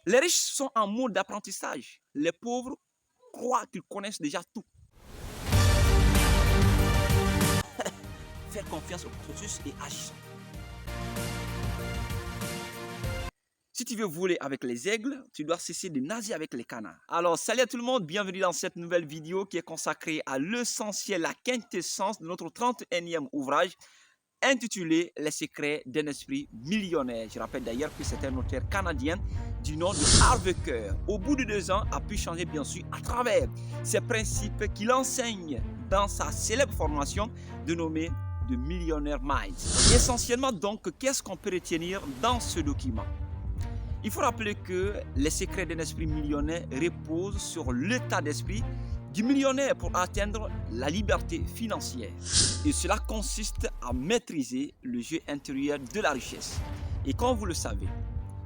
Les riches sont en mode d'apprentissage. Les pauvres croient qu'ils connaissent déjà tout. Faire confiance au processus et agir. Si tu veux voler avec les aigles, tu dois cesser de nager avec les canards. Alors, salut à tout le monde, bienvenue dans cette nouvelle vidéo qui est consacrée à l'essentiel, la quintessence de notre 31e ouvrage intitulé Les secrets d'un esprit millionnaire. Je rappelle d'ailleurs que c'est un auteur canadien du nom de Harvey Kerr. Au bout de 2 ans, a pu changer bien sûr à travers ces principes qu'il enseigne dans sa célèbre formation dénommée de Millionaire Minds. Essentiellement donc, qu'est-ce qu'on peut retenir dans ce document? Il faut rappeler que les secrets d'un esprit millionnaire reposent sur l'état d'esprit du millionnaire pour atteindre la liberté financière. Et cela consiste à maîtriser le jeu intérieur de la richesse. Et comme vous le savez,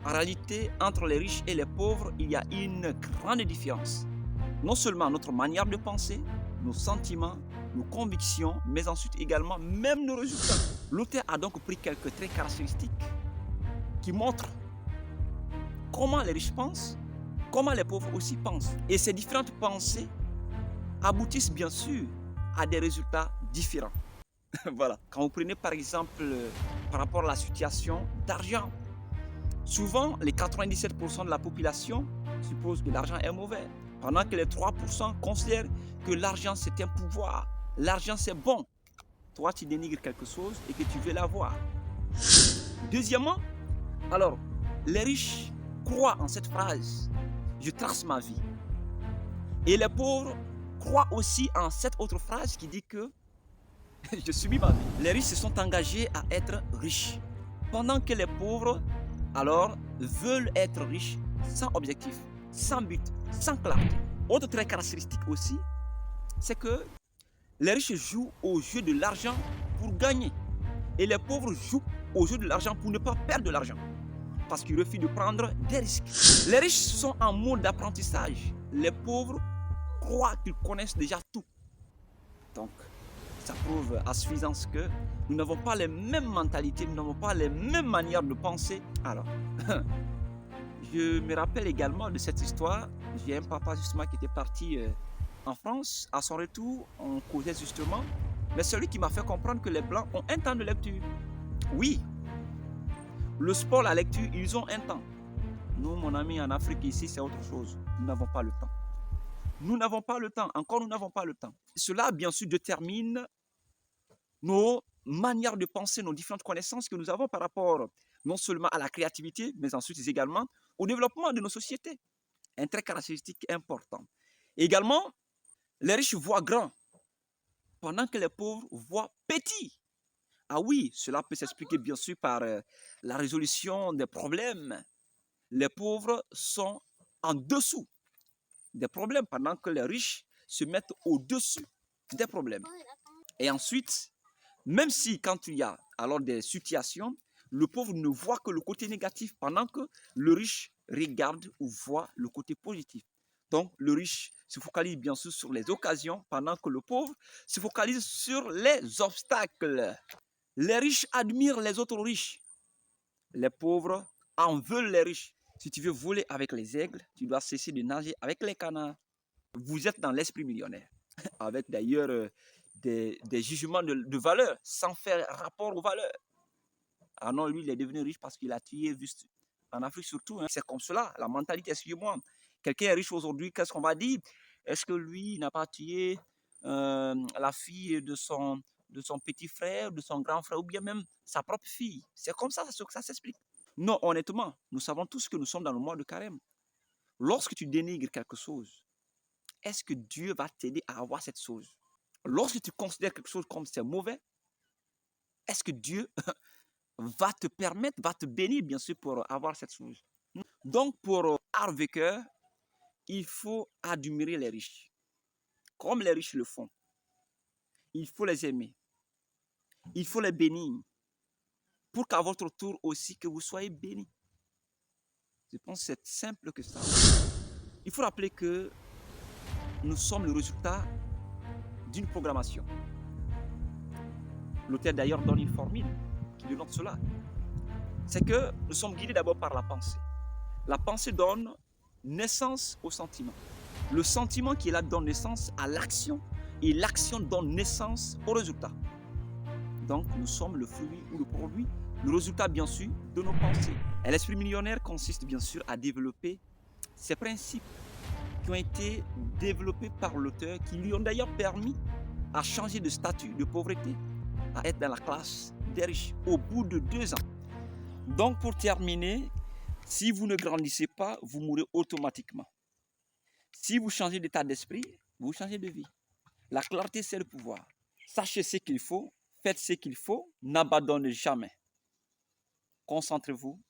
en réalité, entre les riches et les pauvres, il y a une grande différence. Non seulement notre manière de penser, nos sentiments, nos convictions, mais ensuite également même nos résultats. L'auteur a donc pris quelques traits caractéristiques qui montrent comment les riches pensent, comment les pauvres aussi pensent. Et ces différentes pensées aboutissent bien sûr à des résultats différents. Voilà. Quand vous prenez par exemple par rapport à la situation d'argent, souvent les 97% de la population supposent que l'argent est mauvais, pendant que les 3% considèrent que l'argent c'est un pouvoir, l'argent c'est bon. Toi tu dénigres quelque chose et que tu veux l'avoir. Deuxièmement, alors les riches croient en cette phrase, je trace ma vie. Et les pauvres croient aussi en cette autre phrase qui dit que je subis ma vie. Les riches se sont engagés à être riches, pendant que les pauvres, alors, veulent être riches sans objectif, sans but, sans clarté. Autre trait caractéristique aussi, c'est que les riches jouent au jeu de l'argent pour gagner. Et les pauvres jouent au jeu de l'argent pour ne pas perdre de l'argent, parce qu'ils refusent de prendre des risques. Les riches sont en mode d'apprentissage. Les pauvres croient qu'ils connaissent déjà tout. Donc, ça prouve à suffisance que nous n'avons pas les mêmes mentalités, nous n'avons pas les mêmes manières de penser. Alors, je me rappelle également de cette histoire. J'ai un papa justement qui était parti en France. À son retour, on causait justement. Mais celui qui m'a fait comprendre que les Blancs ont un temps de lecture. Oui, le sport, la lecture, ils ont un temps. Nous, mon ami, en Afrique, ici, c'est autre chose. Nous n'avons pas le temps. Nous n'avons pas le temps. Encore, nous n'avons pas le temps. Cela, bien sûr, détermine nos manières de penser, nos différentes connaissances que nous avons par rapport non seulement à la créativité, mais ensuite également au développement de nos sociétés. Un trait caractéristique important. Également, les riches voient grand, pendant que les pauvres voient petit. Ah oui, cela peut s'expliquer bien sûr par la résolution des problèmes. Les pauvres sont en dessous des problèmes, pendant que les riches se mettent au-dessus des problèmes. Et ensuite, même si quand il y a alors des situations, le pauvre ne voit que le côté négatif, pendant que le riche regarde ou voit le côté positif. Donc, le riche se focalise bien sûr sur les occasions, pendant que le pauvre se focalise sur les obstacles. Les riches admirent les autres riches. Les pauvres en veulent les riches. Si tu veux voler avec les aigles, tu dois cesser de nager avec les canards. Vous êtes dans l'esprit millionnaire, avec d'ailleurs des jugements de valeur, sans faire rapport aux valeurs. Ah non, lui, il est devenu riche parce qu'il a tué, juste en Afrique surtout. Hein. C'est comme cela, la mentalité, excusez-moi. Quelqu'un est riche aujourd'hui, qu'est-ce qu'on va dire? Est-ce que lui n'a pas tué la fille de son petit frère, de son grand frère, ou bien même sa propre fille? C'est comme ça que ça s'explique. Non, honnêtement, nous savons tous que nous sommes dans le mois de carême. Lorsque tu dénigres quelque chose, est-ce que Dieu va t'aider à avoir cette chose? Lorsque tu considères quelque chose comme c'est mauvais, est-ce que Dieu va te permettre, va te bénir bien sûr pour avoir cette chose? Donc pour Harvey Kerr, il faut admirer les riches, comme les riches le font. Il faut les aimer. Il faut les bénir, pour qu'à votre tour aussi que vous soyez bénis. Je pense que c'est simple que ça. Il faut rappeler que nous sommes le résultat d'une programmation. L'auteur d'ailleurs donne une formule qui dénote cela. C'est que nous sommes guidés d'abord par la pensée. La pensée donne naissance au sentiment. Le sentiment qui est là donne naissance à l'action et l'action donne naissance au résultat. Donc, nous sommes le fruit ou le produit, le résultat bien sûr de nos pensées. Et l'esprit millionnaire consiste bien sûr à développer ces principes qui ont été développés par l'auteur, qui lui ont d'ailleurs permis à changer de statut de pauvreté, à être dans la classe des riches au bout de 2 ans. Donc, pour terminer, si vous ne grandissez pas, vous mourrez automatiquement. Si vous changez d'état d'esprit, vous changez de vie. La clarté, c'est le pouvoir. Sachez ce qu'il faut, faites ce qu'il faut, n'abandonnez jamais. Concentrez-vous,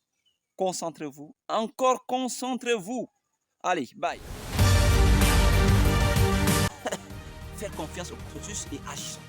concentrez-vous, encore concentrez-vous. Allez, bye. Faire confiance au processus et agir.